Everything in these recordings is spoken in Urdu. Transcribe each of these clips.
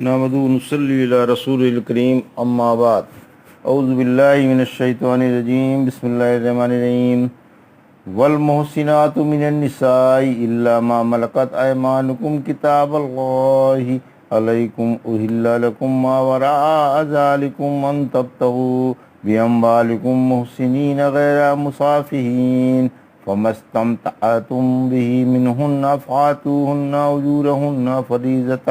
نحمدہ و نصلی علی رسول الکریم اما بعد اعوذ باللہ من الشیطان الرجیم بسم اللہ الرحمن الرحیم والمحسنات من النساء الا ما ملکت ایمانکم کتاب اللہ علیکم احل لکم ما وراء ذالکم ان تبتغوا باموالکم محسنین غیر مصافحین فما استمتعتم به منہن فآتوہن اجورہن فریضۃ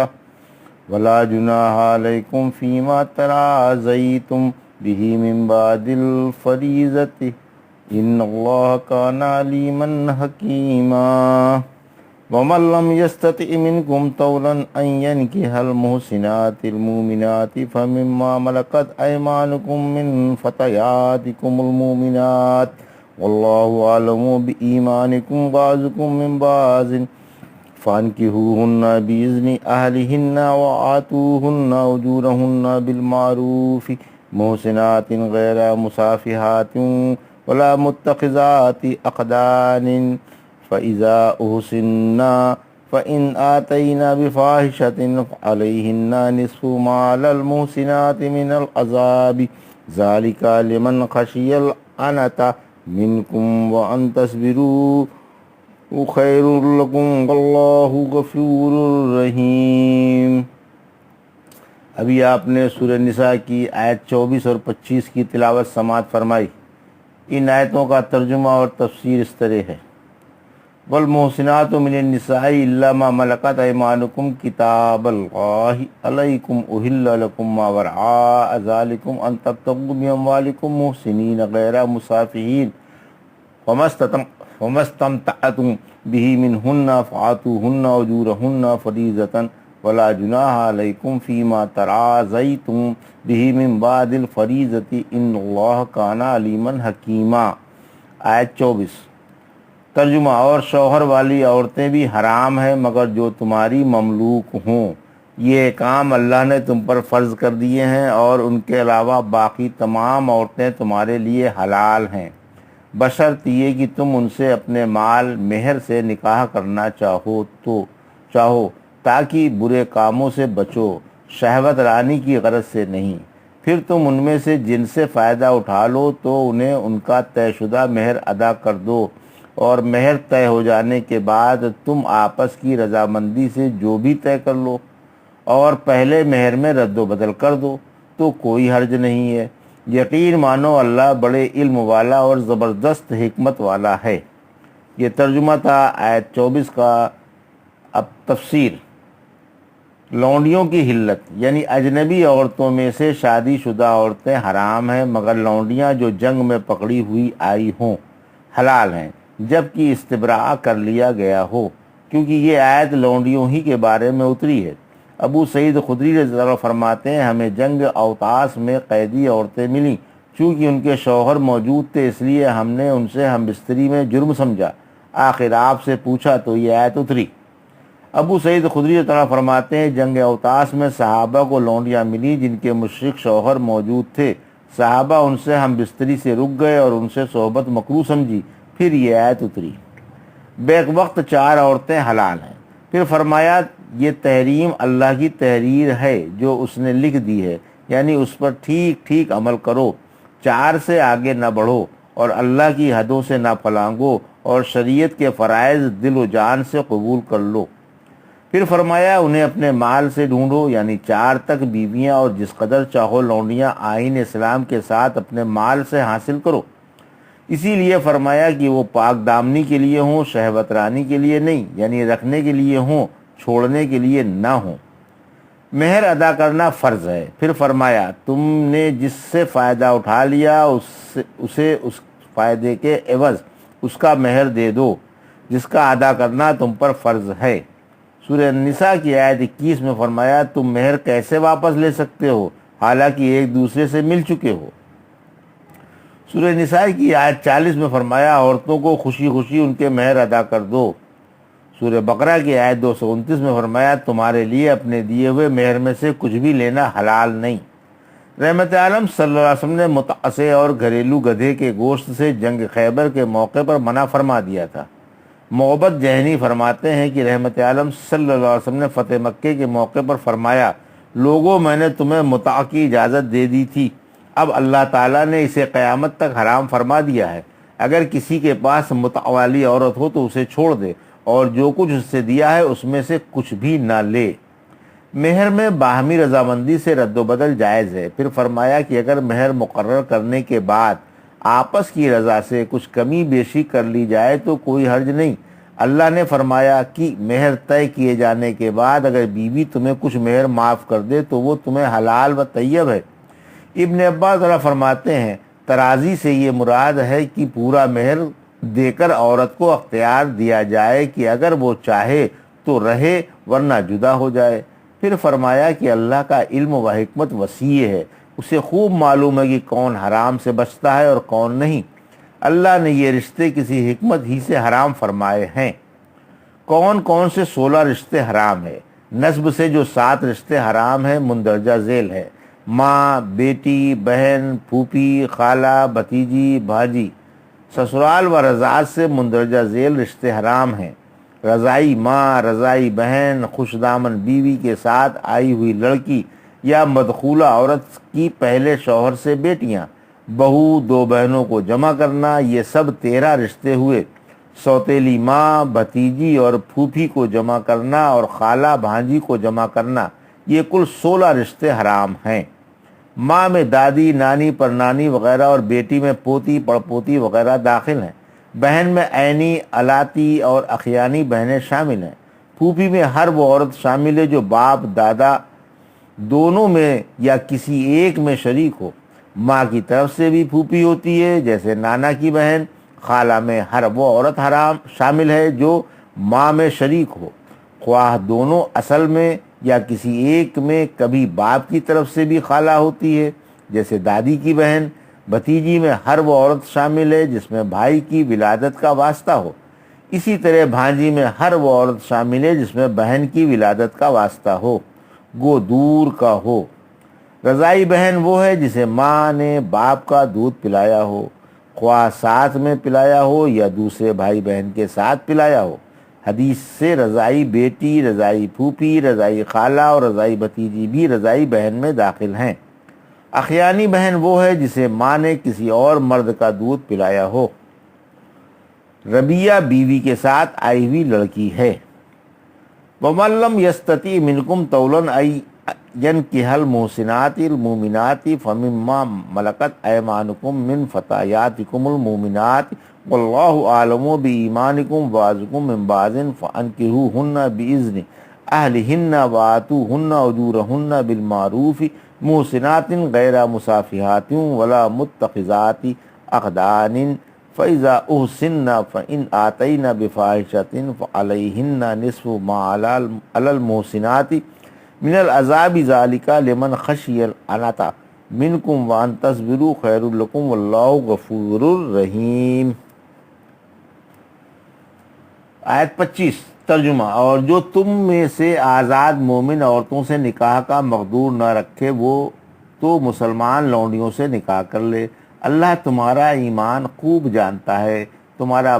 ولا جناح علیکم فیما تراضیتم به من بعد الفریضۃ ان اللہ کان علیما حکیما ومن لم یستطع منکم طولا ان ینکح المحسنات المؤمنات فمما ملکت ایمانکم من فتیاتکم المؤمنات واللہ اعلم بایمانکم بعضکم من بعض فانکحوہن بإذن اہلہن وآتوہن اجورہن بالمعروف محسنات غیر مصافحات ولا متخذات اخدان فإذا احسن فإن آتینا بفاحشة فعلیہن نصف ما علی المحسنات من العذاب ذلک لمن خشی العنۃ منکم وان تصبروا خیر لکم واللہ غفور رحیم۔ ابھی آپ نے سورہ نساء کی آیت 24 اور 25 کی تلاوت سماعت فرمائی۔ ان آیتوں کا ترجمہ اور تفسیر اس طرح ہے: والمحسنات من النساء الا ما ملکت ایمانکم کتاب اللہ علیکم احل لکم ما وراء ذالکم ان تبتغوا باموالکم محسنین غیر مصافحین وما استمتعتم به منہن فآتوہن اجورہن فریضۃ ولا جناح علیکم فیما تراضیتم به من بعد الفریضۃ ان اللہ کان علیما حکیما۔ آیت 24 ترجمہ: اور شوہر والی عورتیں بھی حرام ہیں مگر جو تمہاری مملوک ہوں۔ یہ کام اللہ نے تم پر فرض کر دیے ہیں اور ان کے علاوہ باقی تمام عورتیں تمہارے لیے حلال ہیں، بشرط یہ کہ تم ان سے اپنے مال مہر سے نکاح کرنا چاہو تاکہ برے کاموں سے بچو، شہوت رانی کی غرض سے نہیں۔ پھر تم ان میں سے جن سے فائدہ اٹھا لو تو انہیں ان کا طے شدہ مہر ادا کر دو، اور مہر طے ہو جانے کے بعد تم آپس کی رضامندی سے جو بھی طے کر لو اور پہلے مہر میں رد و بدل کر دو تو کوئی حرج نہیں ہے۔ یقین مانو اللہ بڑے علم والا اور زبردست حکمت والا ہے۔ یہ ترجمہ تھا آیت 24 کا۔ اب تفسیر: لونڈیوں کی حلت یعنی اجنبی عورتوں میں سے شادی شدہ عورتیں حرام ہیں مگر لونڈیاں جو جنگ میں پکڑی ہوئی آئی ہوں حلال ہیں جبکہ استبراء کر لیا گیا ہو، کیونکہ یہ آیت لونڈیوں ہی کے بارے میں اتری ہے۔ ابو سعید خدری رضی اللہ عنہ فرماتے ہیں، ہمیں جنگ اوطاس میں قیدی عورتیں ملیں، چونکہ ان کے شوہر موجود تھے اس لیے ہم نے ان سے ہم بستری میں جرم سمجھا، آخر آپ سے پوچھا تو یہ آیت اتری۔ ابو سعید خدری رضی اللہ عنہ فرماتے ہیں، جنگ اوطاس میں صحابہ کو لونڈیاں ملی جن کے مشرک شوہر موجود تھے، صحابہ ان سے ہم بستری سے رک گئے اور ان سے صحبت مکروہ سمجھی، پھر یہ آیت اتری۔ بیک وقت 4 عورتیں حلال ہیں۔ پھر فرمایا یہ تحریم اللہ کی تحریر ہے جو اس نے لکھ دی ہے، یعنی اس پر ٹھیک ٹھیک عمل کرو، 4 سے آگے نہ بڑھو اور اللہ کی حدوں سے نہ پھلانگو اور شریعت کے فرائض دل و جان سے قبول کر لو۔ پھر فرمایا انہیں اپنے مال سے ڈھونڈو، یعنی 4 تک بیویاں اور جس قدر چاہو لونڈیاں آئین اسلام کے ساتھ اپنے مال سے حاصل کرو۔ اسی لیے فرمایا کہ وہ پاک دامنی کے لیے ہوں، شہوت رانی کے لیے نہیں، یعنی رکھنے کے لیے ہوں، چھوڑنے کے لیے نہ ہوں۔ مہر ادا کرنا فرض ہے۔ پھر فرمایا تم نے جس سے فائدہ اٹھا لیا اسے اس فائدے کے عوض اس کا مہر دے دو جس کا ادا کرنا تم پر فرض ہے۔ سورہ نساء کی آیت 21 میں فرمایا تم مہر کیسے واپس لے سکتے ہو حالانکہ ایک دوسرے سے مل چکے ہو۔ سورہ نساء کی آیت 40 میں فرمایا عورتوں کو خوشی خوشی ان کے مہر ادا کر دو۔ سورہ بقرہ کی آیت 229 میں فرمایا تمہارے لیے اپنے دیے ہوئے مہر میں سے کچھ بھی لینا حلال نہیں۔ رحمت عالم صلی اللہ علیہ وسلم نے متعصے اور گھریلو گدھے کے گوشت سے جنگ خیبر کے موقع پر منع فرما دیا تھا۔ محبت جہنی فرماتے ہیں کہ رحمت عالم صلی اللہ علیہ وسلم نے فتح مکے کے موقع پر فرمایا لوگوں میں نے تمہیں متع کی اجازت دے دی تھی، اب اللہ تعالیٰ نے اسے قیامت تک حرام فرما دیا ہے۔ اگر کسی کے پاس متع والی عورت ہو تو اسے چھوڑ دے، اور جو کچھ اس سے دیا ہے اس میں سے کچھ بھی نہ لے۔ مہر میں باہمی رضامندی سے رد و بدل جائز ہے۔ پھر فرمایا کہ اگر مہر مقرر کرنے کے بعد آپس کی رضا سے کچھ کمی بیشی کر لی جائے تو کوئی حرج نہیں۔ اللہ نے فرمایا کہ مہر طے کیے جانے کے بعد اگر بیوی تمہیں کچھ مہر معاف کر دے تو وہ تمہیں حلال و طیب ہے۔ ابن عباس ذرا فرماتے ہیں ترازی سے یہ مراد ہے کہ پورا مہر دے کر عورت کو اختیار دیا جائے کہ اگر وہ چاہے تو رہے ورنہ جدا ہو جائے۔ پھر فرمایا کہ اللہ کا علم و حکمت وسیع ہے، اسے خوب معلوم ہے کہ کون حرام سے بچتا ہے اور کون نہیں۔ اللہ نے یہ رشتے کسی حکمت ہی سے حرام فرمائے ہیں۔ کون کون سے 16 رشتے حرام ہیں؟ نسب سے جو 7 رشتے حرام ہیں مندرجہ ذیل ہے: ماں، بیٹی، بہن، پھوپھی، خالہ، بھتیجی، بھاجی۔ سسرال و رضاعت سے مندرجہ ذیل رشتے حرام ہیں: رضاعی ماں، رضاعی بہن، خوش دامن بیوی کے ساتھ آئی ہوئی لڑکی یا مدخولہ عورت کی پہلے شوہر سے بیٹیاں، بہو، 2 بہنوں کو جمع کرنا، یہ سب 13 رشتے ہوئے۔ سوتیلی ماں، بھتیجی اور پھوپھی کو جمع کرنا اور خالہ بھانجی کو جمع کرنا، یہ کل 16 رشتے حرام ہیں۔ ماں میں دادی، نانی، پرنانی وغیرہ اور بیٹی میں پوتی، پڑپوتی وغیرہ داخل ہیں۔ بہن میں عینی، الاتی اور اخیانی بہنیں شامل ہیں۔ پھوپھی میں ہر وہ عورت شامل ہے جو باپ دادا دونوں میں یا کسی ایک میں شریک ہو۔ ماں کی طرف سے بھی پھوپھی ہوتی ہے جیسے نانا کی بہن۔ خالہ میں ہر وہ عورت حرام شامل ہے جو ماں میں شریک ہو، خواہ دونوں اصل میں یا کسی ایک میں۔ کبھی باپ کی طرف سے بھی خالہ ہوتی ہے جیسے دادی کی بہن۔ بھتیجی میں ہر وہ عورت شامل ہے جس میں بھائی کی ولادت کا واسطہ ہو۔ اسی طرح بھانجی میں ہر وہ عورت شامل ہے جس میں بہن کی ولادت کا واسطہ ہو، گو دور کا ہو۔ رضاعی بہن وہ ہے جسے ماں نے باپ کا دودھ پلایا ہو، خواہ ساتھ میں پلایا ہو یا دوسرے بھائی بہن کے ساتھ پلایا ہو۔ حدیث سے رضاعی بیٹی، رضاعی پھوپھی، رضاعی خالہ اور رضاعی بھتیجی بھی رضاعی بہن میں داخل ہیں۔ اخیانی بہن وہ ہے جسے ماں نے کسی اور مرد کا دودھ پلایا ہو۔ ربیہ بیوی کے ساتھ آئی ہوئی لڑکی ہے۔ وَمَن لَّمْ يَسْتَطِعْ مِنكُمْ طَوْلًا أَن يَنكِحَ الْمُحْصِنَاتِ الْمُؤْمِنَاتِ فَمِمَّا مَلَكَتْ أَيْمَانُكُم مِّن فَتَيَاتِكُمُ الْمُؤْمِنَاتِ وَاللَّهُ أَعْلَمُ بِإِيمَانِكُم وَبَعْضُكُم مِّن بَعْضٍ فَأَنكِحُوهُنَّ بِإِذْنِ أَهْلِهِنَّ وَآتُوهُنَّ أُجُورَهُنَّ بِالْمَعْرُوفِ مُحْصِنَاتٍ غَيْرَ مُسَافِحَاتٍ وَلَا مُتَّخِذَاتِ أَخْدَانٍ فَإِذَا أُحْصِنَّ فَإِنْ آتَيْنَ بِفَاحِشَةٍ فَعَلَيْهِنَّ نِصْفُ مَا عَلَى الْمُحْصِنَاتِ مِنَ الْعَذَابِ ذَلِكَ لِمَنْ خَشِيَ الْعَنَتَ مِنْكُمْ وَأَنْ تَصْبِرُوا خَيْرٌ لَكُمْ وَاللَّهُ غَفُورٌ رَحِيمٌ۔ آیت 25 ترجمہ: اور جو تم میں سے آزاد مومن عورتوں سے نکاح کا مقدور نہ رکھے وہ تو مسلمان لونڈیوں سے نکاح کر لے۔ اللہ تمہارا ایمان خوب جانتا ہے، تمہارا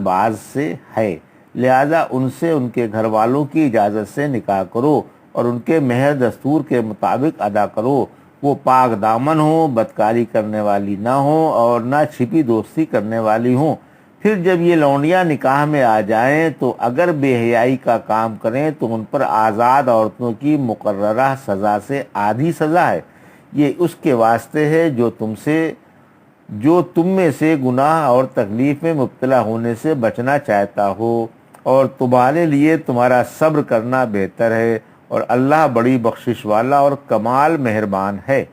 بعض سے ہے، لہذا ان سے ان کے گھر والوں کی اجازت سے نکاح کرو اور ان کے مہر دستور کے مطابق ادا کرو۔ وہ پاک دامن ہوں، بدکاری کرنے والی نہ ہوں اور نہ چھپی دوستی کرنے والی ہوں۔ پھر جب یہ لونڈیاں نکاح میں آ جائیں تو اگر بے حیائی کا کام کریں تو ان پر آزاد عورتوں کی مقررہ سزا سے آدھی سزا ہے۔ یہ اس کے واسطے ہے جو تم میں سے گناہ اور تکلیف میں مبتلا ہونے سے بچنا چاہتا ہو، اور تمہارے لیے تمہارا صبر کرنا بہتر ہے، اور اللہ بڑی بخشش والا اور کمال مہربان ہے۔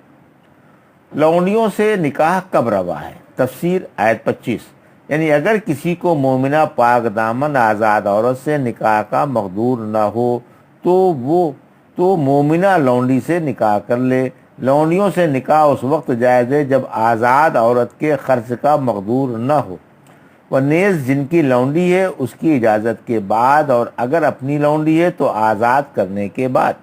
لونڈیوں سے نکاح کب روا ہے؟ تفسیر آیت 25: یعنی اگر کسی کو مومنہ پاک دامن آزاد عورت سے نکاح کا مقدور نہ ہو تو مومنہ لونڈی سے نکاح کر لے۔ لونڈیوں سے نکاح اس وقت جائز ہے جب آزاد عورت کے خرچ کا مقدور نہ ہو، وہ نیز جن کی لونڈی ہے اس کی اجازت کے بعد، اور اگر اپنی لونڈی ہے تو آزاد کرنے کے بعد۔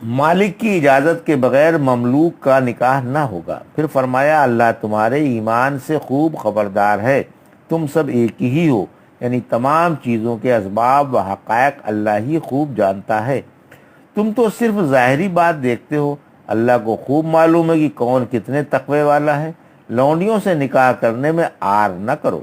مالک کی اجازت کے بغیر مملوک کا نکاح نہ ہوگا۔ پھر فرمایا اللہ تمہارے ایمان سے خوب خبردار ہے، تم سب ایک ہی ہو، یعنی تمام چیزوں کے اسباب و حقائق اللہ ہی خوب جانتا ہے۔ تم تو صرف ظاہری بات دیکھتے ہو، اللہ کو خوب معلوم ہے کہ کون کتنے تقوی والا ہے۔ لونڈیوں سے نکاح کرنے میں آر نہ کرو،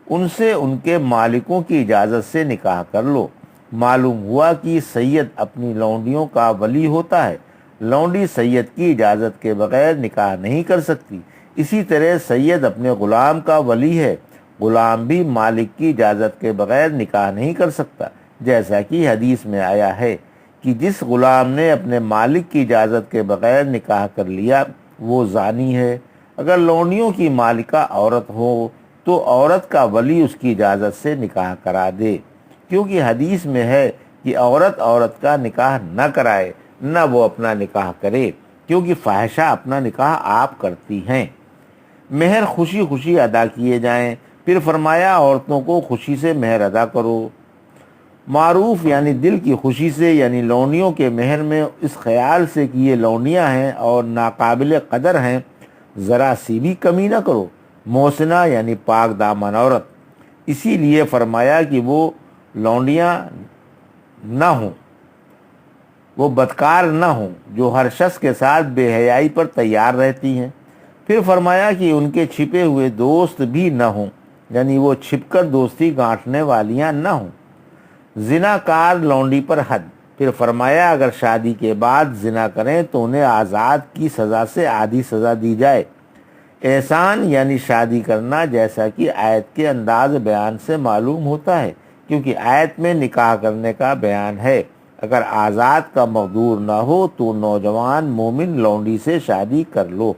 ان سے ان کے مالکوں کی اجازت سے نکاح کر لو۔ معلوم ہوا کہ سید اپنی لونڈیوں کا ولی ہوتا ہے، لونڈی سید کی اجازت کے بغیر نکاح نہیں کر سکتی۔ اسی طرح سید اپنے غلام کا ولی ہے، غلام بھی مالک کی اجازت کے بغیر نکاح نہیں کر سکتا، جیسا کہ حدیث میں آیا ہے کہ جس غلام نے اپنے مالک کی اجازت کے بغیر نکاح کر لیا وہ زانی ہے۔ اگر لونڈیوں کی مالکہ عورت ہو تو عورت کا ولی اس کی اجازت سے نکاح کرا دے، کیونکہ حدیث میں ہے کہ عورت عورت کا نکاح نہ کرائے، نہ وہ اپنا نکاح کرے، کیونکہ فاحشہ اپنا نکاح آپ کرتی ہیں۔ مہر خوشی خوشی ادا کیے جائیں۔ پھر فرمایا عورتوں کو خوشی سے مہر ادا کرو، معروف یعنی دل کی خوشی سے، یعنی لونڈیوں کے مہر میں اس خیال سے کہ یہ لونڈیاں ہیں اور ناقابل قدر ہیں ذرا سی بھی کمی نہ کرو۔ محسنہ یعنی پاک دامن عورت، اسی لیے فرمایا کہ وہ لونڈیاں نہ ہوں، وہ بدکار نہ ہوں جو ہر شخص کے ساتھ بے حیائی پر تیار رہتی ہیں۔ پھر فرمایا کہ ان کے چھپے ہوئے دوست بھی نہ ہوں، یعنی وہ چھپ کر دوستی گانٹنے والیاں نہ ہوں۔ زنا کار لونڈی پر حد۔ پھر فرمایا اگر شادی کے بعد زنا کریں تو انہیں آزاد کی سزا سے آدھی سزا دی جائے۔ احسان یعنی شادی کرنا، جیسا کہ آیت کے انداز بیان سے معلوم ہوتا ہے، کیونکہ آیت میں نکاح کرنے کا بیان ہے۔ اگر آزاد کا مقدور نہ ہو تو نوجوان مومن لونڈی سے شادی کر لو۔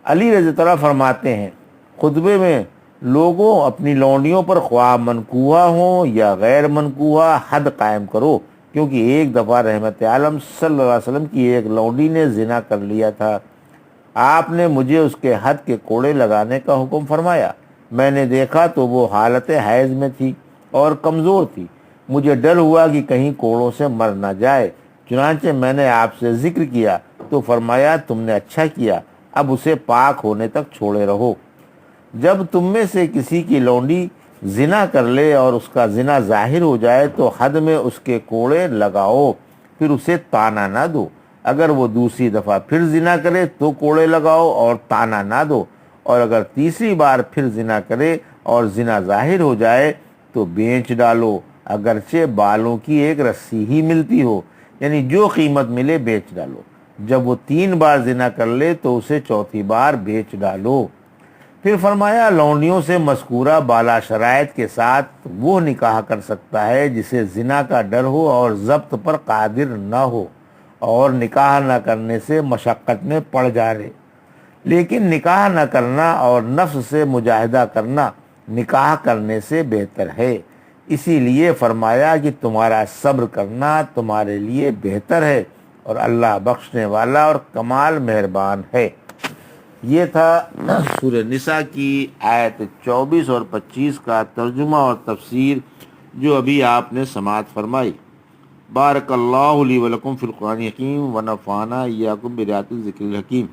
علی رضی اللہ عنہ فرماتے ہیں خطبے میں، لوگوں اپنی لونڈیوں پر خواہ منکوحہ ہوں یا غیر منکوحہ حد قائم کرو، کیونکہ ایک دفعہ رحمت عالم صلی اللہ علیہ وسلم کی ایک لونڈی نے زنا کر لیا تھا۔ آپ نے مجھے اس کے حد کے کوڑے لگانے کا حکم فرمایا۔ میں نے دیکھا تو وہ حالت حیض میں تھی اور کمزور تھی، مجھے ڈر ہوا کہ کہیں کوڑوں سے مر نہ جائے، چنانچہ میں نے آپ سے ذکر کیا تو فرمایا تم نے اچھا کیا، اب اسے پاک ہونے تک چھوڑے رہو۔ جب تم میں سے کسی کی لونڈی زنا کر لے اور اس کا زنا ظاہر ہو جائے تو حد میں اس کے کوڑے لگاؤ، پھر اسے تانا نہ دو۔ اگر وہ دوسری دفعہ پھر زنا کرے تو کوڑے لگاؤ اور تانا نہ دو، اور اگر تیسری بار پھر زنا کرے اور زنا ظاہر ہو جائے تو بیچ ڈالو، اگرچہ بالوں کی ایک رسی ہی ملتی ہو، یعنی جو قیمت ملے بیچ ڈالو۔ جب وہ 3 بار زنا کر لے تو اسے چوتھی بار بیچ ڈالو۔ پھر فرمایا لونڈیوں سے مذکورہ بالا شرائط کے ساتھ وہ نکاح کر سکتا ہے جسے زنا کا ڈر ہو اور ضبط پر قادر نہ ہو اور نکاح نہ کرنے سے مشقت میں پڑ جائے، لیکن نکاح نہ کرنا اور نفس سے مجاہدہ کرنا نکاح کرنے سے بہتر ہے۔ اسی لیے فرمایا کہ تمہارا صبر کرنا تمہارے لیے بہتر ہے، اور اللہ بخشنے والا اور کمال مہربان ہے۔ یہ تھا سورہ نساء کی آیت 24 اور 25 کا ترجمہ اور تفسیر جو ابھی آپ نے سماعت فرمائی۔ بارک اللہ لی ولکم فی القرآن الحکیم ونفعنا ایاکم بآیات الذکر الحکیم۔